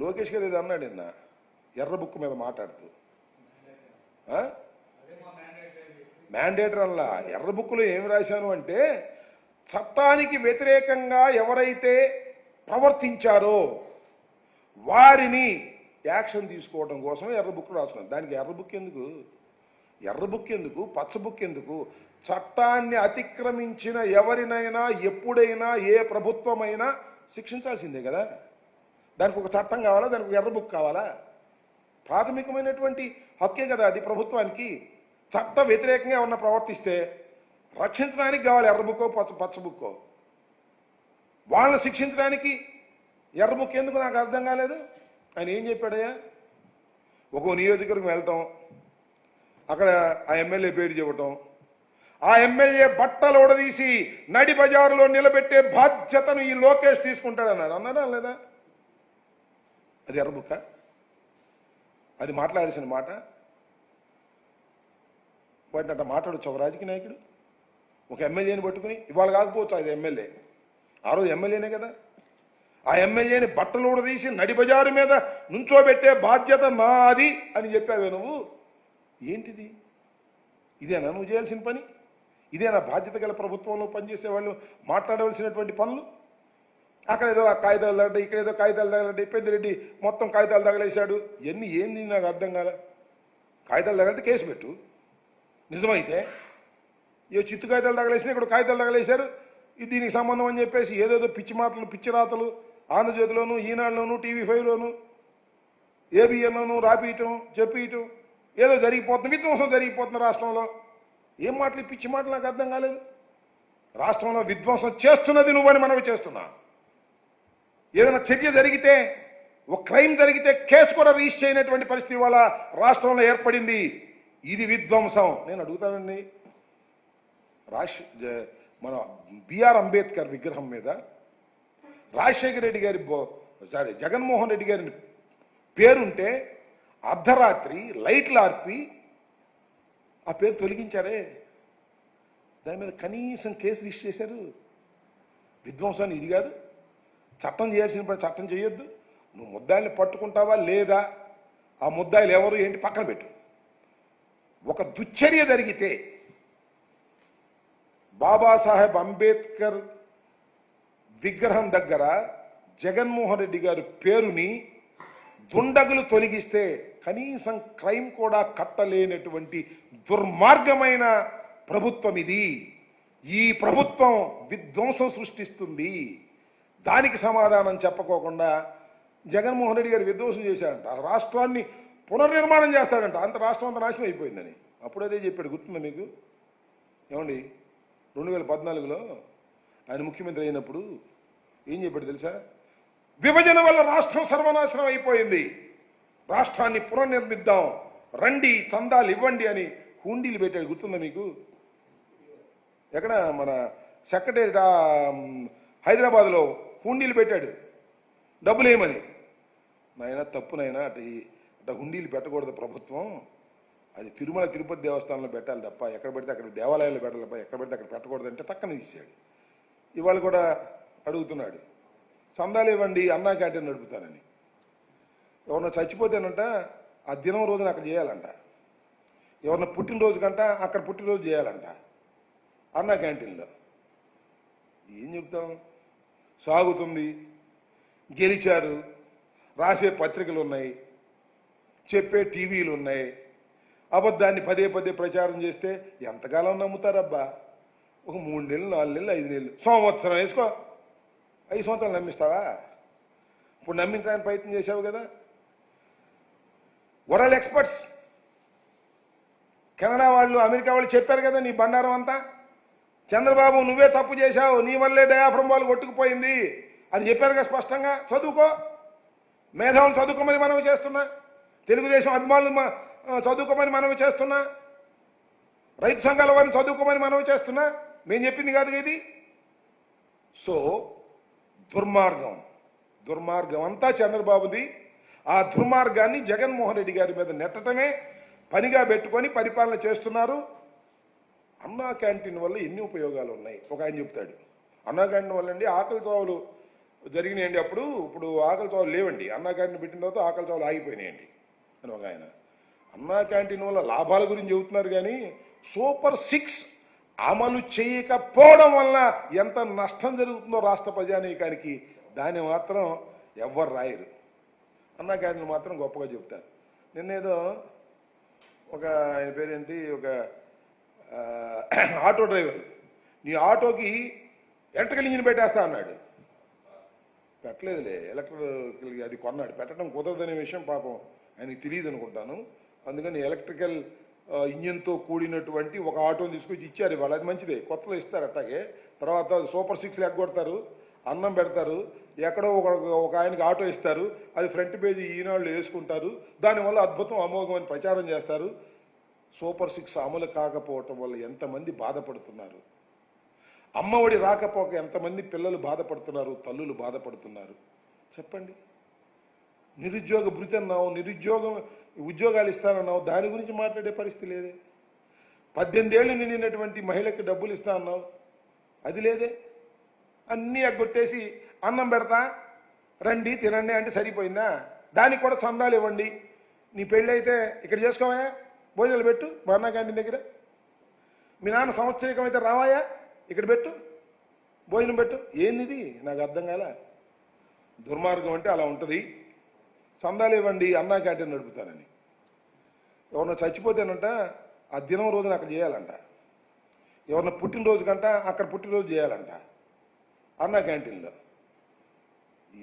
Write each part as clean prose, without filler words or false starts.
లోకేష్ గారు ఏదో అన్నాడు నిన్న ఎర్ర బుక్ మీద మాట్లాడుతూ, మ్యాండేటర్ అలా ఎర్ర బుక్లో ఏమి రాశాను అంటే, చట్టానికి వ్యతిరేకంగా ఎవరైతే ప్రవర్తించారో వారిని యాక్షన్ తీసుకోవడం కోసం ఎర్ర బుక్ రాసుకున్నాను. దానికి ఎర్ర బుక్ ఎందుకు, ఎర్ర బుక్ ఎందుకు, పచ్చ బుక్ ఎందుకు? చట్టాన్ని అతిక్రమించిన ఎవరినైనా ఎప్పుడైనా ఏ ప్రభుత్వమైనా శిక్షించాల్సిందే కదా. దానికి ఒక చట్టం కావాలా, దానికి ఒక ఎర్ర బుక్ కావాలా? ప్రాథమికమైనటువంటి హక్కే కదా అది ప్రభుత్వానికి. చట్ట వ్యతిరేకంగా ఏమన్నా ప్రవర్తిస్తే రక్షించడానికి కావాలి ఎర్ర బుక్కో పచ్చ బుక్కో. వాళ్ళని శిక్షించడానికి ఎర్ర బుక్ ఎందుకు నాకు అర్థం కాలేదు. ఆయన ఏం చెప్పాడయ్యా, ఒక నియోజకవర్గం వెళ్ళటం, అక్కడ ఆ ఎమ్మెల్యే పేరు చెప్పటం, ఆ ఎమ్మెల్యే బట్టలు ఉడదీసి నడి బజారులో నిలబెట్టే బాధ్యతను ఈ లోకేష్ తీసుకుంటాడన్నారు. అన్నారా లేదా? అది ఎర్ర బుక్క? అది మాట్లాడాల్సిన మాట? వాటిని అట్లా మాట్లాడచ్చు ఒక రాజకీయ నాయకుడు? ఒక ఎమ్మెల్యేని పట్టుకుని, ఇవాళ కాకపోవచ్చు అది ఎమ్మెల్యే, ఆ రోజు ఎమ్మెల్యేనే కదా, ఆ ఎమ్మెల్యేని బట్టలు ఉడదీసి నడి బజారు మీద నుంచోబెట్టే బాధ్యత నాది అని చెప్పావే నువ్వు. ఏంటిది? ఇదేనా నువ్వు చేయాల్సిన పని? ఇదేనా బాధ్యత గల ప్రభుత్వంలో పనిచేసే వాళ్ళు మాట్లాడవలసినటువంటి పనులు? అక్కడ ఏదో కాగితాలు తగలడ్డాయి, ఇక్కడ ఏదో కాగితాలు తగలడ్డాయి, పెద్దిరెడ్డి మొత్తం కాగితాలు తగలేశాడు. ఇవన్నీ ఏంది నాకు అర్థం కాలే. కాగితాలు తగిలితే కేసు పెట్టు, నిజమైతే. ఏ చిత్తు కాగితాలు తగలేసినా ఇక్కడ కాగితాలు తగలేశారు, ఇది దీనికి సంబంధం అని చెప్పేసి ఏదేదో పిచ్చి మాటలు, పిచ్చి రాతలు ఆంధ్రజ్యోతిలోను, ఈనాడులోను, టీవీ5లోను, ఏబిఎన్లోను రాపియటం, చెప్పియటం, ఏదో జరిగిపోతుంది, విధ్వంసం జరిగిపోతుంది రాష్ట్రంలో. ఏం మాటలు, పిచ్చి మాటలు నాకు అర్థం కాలేదు. రాష్ట్రంలో విధ్వంసం చేస్తున్నది నువ్వని మనవి చేస్తున్నా. ఏదైనా చర్య జరిగితే, ఒక క్రైమ్ జరిగితే కేసు కూడా రిజిస్టర్ చేయనటువంటి పరిస్థితి వాళ్ళ రాష్ట్రంలో ఏర్పడింది. ఇది విధ్వంసం. నేను అడుగుతానండి, మన బిఆర్ అంబేద్కర్ విగ్రహం మీద రాజశేఖర రెడ్డి గారి జగన్మోహన్ రెడ్డి గారి పేరుంటే అర్ధరాత్రి లైట్లు ఆర్పి ఆ పేరు తొలగించారే, దాని మీద కనీసం కేసు రిజిస్టర్ చేశారు. విధ్వంసాన్ని ఇది కాదు. చట్టం చేయాల్సిన పని చట్టం చేయొద్దు. నువ్వు ముద్దాయిల్ని పట్టుకుంటావా లేదా, ఆ ముద్దాయిలు ఎవరు ఏంటి పక్కన పెట్టు. ఒక దుశ్చర్య జరిగితే బాబాసాహెబ్ అంబేద్కర్ విగ్రహం దగ్గర జగన్మోహన్ రెడ్డి గారి పేరుని దుండగులు తొలగిస్తే కనీసం క్రైమ్ కూడా కట్టలేనటువంటి దుర్మార్గమైన ప్రభుత్వం ఇది. ఈ ప్రభుత్వం విధ్వంసం సృష్టిస్తుంది. దానికి సమాధానం చెప్పకోకుండా జగన్మోహన్ రెడ్డి గారు విధ్వంసం చేశాడంట, రాష్ట్రాన్ని పునర్నిర్మాణం చేస్తాడంట, అంత రాష్ట్రం అంతా నాశనం అయిపోయిందని. అప్పుడు అదే చెప్పాడు, గుర్తుందా మీకు? ఏమండి, 2014లో ఆయన ముఖ్యమంత్రి అయినప్పుడు ఏం చెప్పాడు తెలుసా? విభజన వల్ల రాష్ట్రం సర్వనాశనం అయిపోయింది, రాష్ట్రాన్ని పునర్నిర్మిద్దాం, రండి చందాలు ఇవ్వండి అని హుండీలు పెట్టాడు. గుర్తుందా మీకు? ఎక్కడ మన సెక్రటేరియట్ హైదరాబాద్లో హుండీలు పెట్టాడు డబ్బులు ఏమని. నాయన తప్పునైనా అట్లా హుండీలు పెట్టకూడదు ప్రభుత్వం, అది తిరుమల తిరుపతి దేవస్థానంలో పెట్టాలి తప్ప ఎక్కడ పెడితే అక్కడ దేవాలయాల్లో పెట్టాలి తప్ప ఎక్కడ పెడితే అక్కడ పెట్టకూడదు అంటే టక్కన తీసాడు. ఇవాళ కూడా అడుగుతున్నాడు, చందాలు ఇవ్వండి అన్నా క్యాంటీన్ నడుపుతానని. ఎవరన్నా చచ్చిపోతేనంట ఆ దినం రోజున అక్కడ చేయాలంట, ఎవరన్నా పుట్టినరోజు కంట అక్కడ పుట్టినరోజు చేయాలంట అన్నా క్యాంటీన్లో. ఏం చెప్తాం? సాగుతుంది, గెలిచారు, రాసే పత్రికలు ఉన్నాయి, చెప్పే టీవీలు ఉన్నాయి. అబద్ధాన్ని పదే పదే ప్రచారం చేస్తే ఎంతకాలం నమ్ముతారబ్బా? ఒక 3 నెలలు, 4 నెలలు, 5 నెలలు, సంవత్సరం వేసుకో. 5 సంవత్సరాలు నమ్మిస్తావా? ఇప్పుడు నమ్మించడానికి ప్రయత్నం చేశావు కదా. వరల్డ్ ఎక్స్పర్ట్స్, కెనడా వాళ్ళు, అమెరికా వాళ్ళు చెప్పారు కదా నీ బండారం అంతా. చంద్రబాబు నువ్వే తప్పు చేశావు, నీ వల్లే డయాఫ్రమ్ వాళ్ళు కొట్టుకుపోయింది అని చెప్పారు కదా స్పష్టంగా. చదువుకో, మేధావులు చదువుకోమని మనవి చేస్తున్నా, తెలుగుదేశం అభిమానులు చదువుకోమని మనవి చేస్తున్నా, రైతు సంఘాల వారిని చదువుకోమని మనవి చేస్తున్నా. మేము చెప్పింది కాదు ఇది. సో దుర్మార్గం అంతా చంద్రబాబుది. ఆ దుర్మార్గాన్ని జగన్మోహన్ రెడ్డి గారి మీద నెట్టడమే పనిగా పెట్టుకొని పరిపాలన చేస్తున్నారు. అన్నా క్యాంటీన్ వల్ల ఎన్ని ఉపయోగాలు ఉన్నాయి ఒక ఆయన చెప్తాడు. అన్నా క్యాంటీన్ వల్ల అండి ఆకలి చావులు జరిగినాయండి అప్పుడు. ఇప్పుడు ఆకలి చావులు లేవండి, అన్నా క్యాంటీన్ పెట్టిన తర్వాత ఆకలి చావులు ఆగిపోయినాయండి అని ఒక ఆయన. అన్నా క్యాంటీన్ వల్ల లాభాల గురించి చెబుతున్నారు కానీ సూపర్ 6 అమలు చేయకపోవడం వల్ల ఎంత నష్టం జరుగుతుందో రాష్ట్ర ప్రజానీకానికి దాన్ని మాత్రం ఎవ్వరు రాయరు. అన్నా క్యాంటీన్ మాత్రం గొప్పగా చెప్తారు. నిన్నేదో ఒక ఆయన పేరేంటి, ఒక ఆటో డ్రైవర్ నీ ఆటోకి ఎలక్ట్రికల్ ఇంజిన్ పెట్టేస్తా అన్నాడు. పెట్టలేదులే, ఎలక్ట్రికల్ అది కొన్నాడు. పెట్టడం కుదరదనే విషయం పాపం ఆయనకి తెలియదు అనుకుంటాను. అందుకని ఎలక్ట్రికల్ ఇంజిన్తో కూడినటువంటి ఒక ఆటోని తీసుకొచ్చి ఇచ్చారు ఇవాళ. అది మంచిదే, కొత్తలో ఇస్తారు. అట్టాగే తర్వాత సూపర్ 6 ఎగ్గొడతారు, అన్నం పెడతారు, ఎక్కడో ఒక ఆయనకి ఆటో ఇస్తారు, అది ఫ్రంట్ పేజీ ఈనాళ్ళు వేసుకుంటారు, దానివల్ల అద్భుతం అమోఘం అని ప్రచారం చేస్తారు. సూపర్ 6 అమలు కాకపోవటం వల్ల ఎంతమంది బాధపడుతున్నారు, అమ్మఒడి రాకపోక ఎంతమంది పిల్లలు బాధపడుతున్నారు, తల్లులు బాధపడుతున్నారు చెప్పండి. నిరుద్యోగ భృతి అన్నావు, ఉద్యోగాలు ఇస్తానన్నావు, దాని గురించి మాట్లాడే పరిస్థితి లేదే. 18 ఏళ్ళు నిండినటువంటి మహిళకి డబ్బులు ఇస్తా అన్నావు, అది లేదే. అన్నీ ఎగ్గొట్టేసి అన్నం పెడతా రండి తినండి అంటే సరిపోయిందా? దానికి కూడా చందాలు ఇవ్వండి. నీ పెళ్ళి అయితే ఇక్కడ చేసుకోవా, భోజనాలు పెట్టు మా అన్నా క్యాంటీన్ దగ్గర. మీ నాన్న సంవత్సరికం అయితే రావాయా, ఇక్కడ పెట్టు, భోజనం పెట్టు. ఏంది నాకు అర్థం కాల. దుర్మార్గం అంటే అలా ఉంటుంది. చందాలు ఇవ్వండి అన్నా క్యాంటీన్ నడుపుతానని. ఎవరన్నా చచ్చిపోతేనంట ఆ దినం రోజున అక్కడ చేయాలంట. ఎవరన్నా పుట్టినరోజు కంట అక్కడ పుట్టినరోజు చేయాలంట అన్నా క్యాంటీన్లో.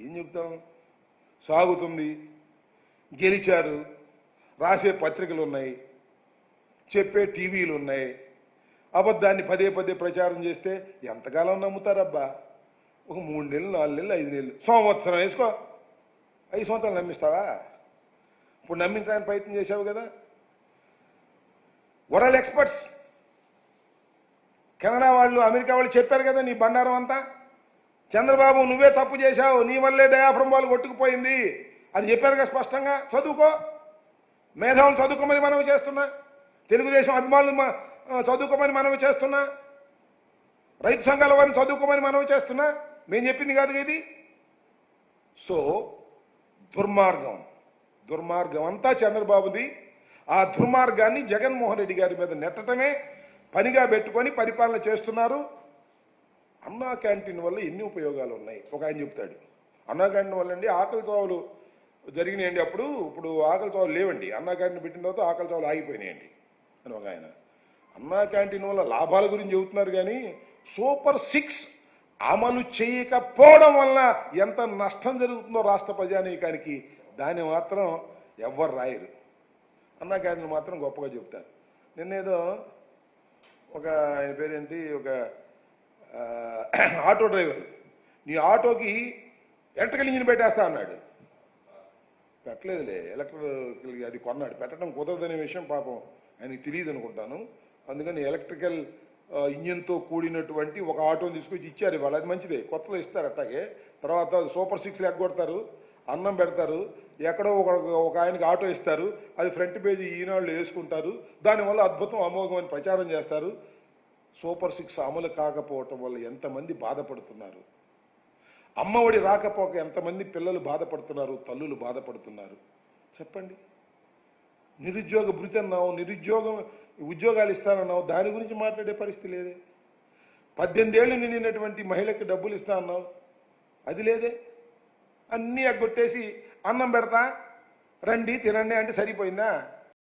ఏం చెప్తాం? సాగుతుంది, గెలిచారు, రాసే పత్రికలు ఉన్నాయి, చెప్పే టీవీలు ఉన్నాయి. అబద్ధాన్ని పదే పదే ప్రచారం చేస్తే ఎంతకాలం నమ్ముతారబ్బా? ఒక 3 నెలలు, 4 నెలలు, 5 నెలలు, సంవత్సరం వేసుకో. 5 సంవత్సరాలు నమ్మిస్తావా? ఇప్పుడు నమ్మించడానికి ప్రయత్నం చేశావు కదా. వరల్డ్ ఎక్స్పర్ట్స్, కెనడా వాళ్ళు, అమెరికా వాళ్ళు చెప్పారు కదా నీ బండారం అంతా. చంద్రబాబు నువ్వే తప్పు చేశావు, నీ వల్లే డయాఫ్రమ్ వాళ్ళు కొట్టుకుపోయింది అని చెప్పారు కదా స్పష్టంగా. చదువుకో, మేధావులు చదువుకోమని మనవి చేస్తున్నా, తెలుగుదేశం అభిమానులు చదువుకోమని మనవి చేస్తున్నా, రైతు సంఘాల వారిని చదువుకోమని మనవి చేస్తున్నా. మేము చెప్పింది కాదు ఇది. సో దుర్మార్గం అంతా చంద్రబాబుది. ఆ దుర్మార్గాన్ని జగన్మోహన్ రెడ్డి గారి మీద నెట్టడమే పనిగా పెట్టుకొని పరిపాలన చేస్తున్నారు. అన్నా క్యాంటీన్ వల్ల ఎన్ని ఉపయోగాలు ఉన్నాయి ఒక ఆయన చెప్తాడు. అన్నా క్యాంటీన్ వల్ల అండి ఆకలి చావులు జరిగినాయండి అప్పుడు. ఇప్పుడు ఆకలి చావులు లేవండి, అన్నా క్యాంటీన్ పెట్టిన తర్వాత ఆకలి చావులు ఆగిపోయినాయండి అని ఒక ఆయన. అన్నా క్యాంటీన్ వల్ల లాభాల గురించి చెబుతున్నారు కానీ సూపర్ 6 అమలు చేయకపోవడం వల్ల ఎంత నష్టం జరుగుతుందో రాష్ట్ర ప్రజానీకానికి దాన్ని మాత్రం ఎవ్వరు రాయరు. అన్నా క్యాంటీన్ మాత్రం గొప్పగా చెప్తారు. నిన్నేదో ఒక ఆయన పేరేంటి, ఒక ఆటో డ్రైవర్ నీ ఆటోకి ఎలక్ట్రికల్ ఇంజిన్ పెట్టేస్తా అన్నాడు. పెట్టలేదులే, ఎలక్ట్రికల్ అది కొన్నాడు. పెట్టడం కుదరదనే విషయం పాపం ఆయనకి తెలియదు అనుకుంటాను. అందుకని ఎలక్ట్రికల్ ఇంజిన్తో కూడినటువంటి ఒక ఆటోని తీసుకొచ్చి ఇచ్చారు ఇవాళ. అది మంచిదే, కొత్తలో ఇస్తారు. అట్టాగే తర్వాత సూపర్ 6 ఎగ్గొడతారు, అన్నం పెడతారు, ఎక్కడో ఒక ఆయనకి ఆటో ఇస్తారు, అది ఫ్రంట్ పేజీ ఈనాళ్ళు వేసుకుంటారు, దానివల్ల అద్భుతం అమోఘం అని ప్రచారం చేస్తారు. సూపర్ 6 అమలు కాకపోవటం వల్ల ఎంతమంది బాధపడుతున్నారు, అమ్మఒడి రాకపోక ఎంతమంది పిల్లలు బాధపడుతున్నారు, తల్లులు బాధపడుతున్నారు చెప్పండి. నిరుద్యోగ భృతి అన్నావు, ఉద్యోగాలు ఇస్తానన్నావు, దాని గురించి మాట్లాడే పరిస్థితి లేదే. 18 ఏళ్ళు నిండినటువంటి మహిళకి డబ్బులు ఇస్తా అన్నావు, అది లేదే. అన్నీ ఎగ్గొట్టేసి అన్నం పెడతా రండి తినండి అంటే సరిపోయిందా?